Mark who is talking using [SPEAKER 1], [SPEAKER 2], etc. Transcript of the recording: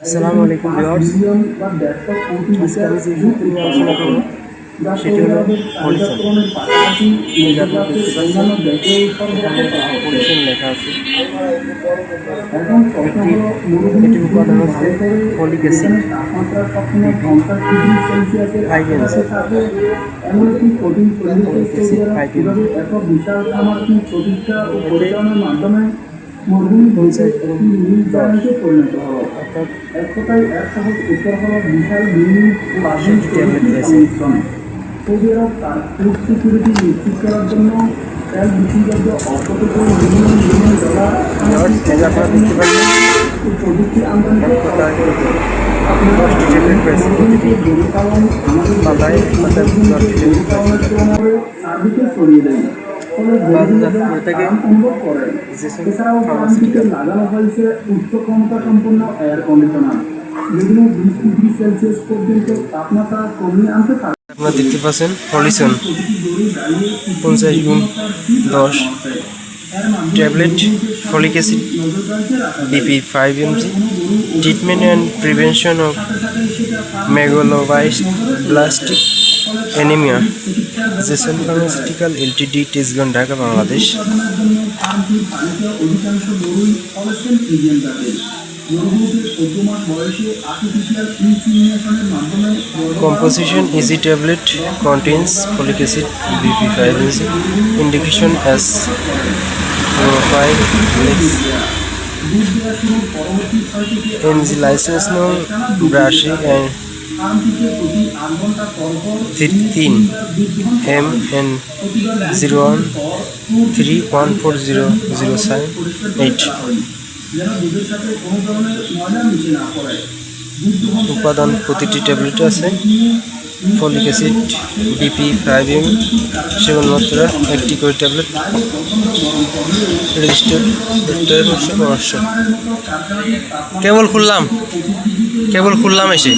[SPEAKER 1] আসসালামু আলাইকুম ভিউয়ার্স, আজকে আমি যে বিষয়টি নিয়ে আলোচনা করব সেটি হলো পলিউশন। এই যে আপনারা দেখতে পাচ্ছেন এখানে পলিউশন লেখা আছে। এটির উপাদান হচ্ছে ফলিক অ্যাসিড BP 5mg। অর্থাৎ ট্যাবলেট রয়েছে। আপনারা দেখতে পাচ্ছেন 10টি ট্যাবলেট রয়েছে, প্রতিটি পাতায় 10টি ট্যাবলেট রয়েছে।
[SPEAKER 2] লাগানো হয়েছে উচ্চ ক্ষমতা সম্পন্ন এয়ার কন্ডিশনার, যেগুলো 20 ডিগ্রি সেলসিয়াস পর্যন্ত তাপমাত্রা কমিয়ে আনতে পারে।
[SPEAKER 1] আপনারা দেখতে পাচ্ছেন pollution 50x10 tablet folic acid BP 5mg, treatment and prevention of megaloblastic anaemia, Jayson pharmaceutical LTD, Tejgaon, Dhaka, Bangladesh. Composition: easy tablet contains folic acid BP 5mg. Indication as prophylaxis. MG license no brushing and 13 MN 01314007 উপাদান প্রতিটি ট্যাবলেটে আছে। Folic acid BP 5mg, সেবন মাত্রা 1টি করে tablet. Registered পরামর্শ। কেবল খুললাম এসে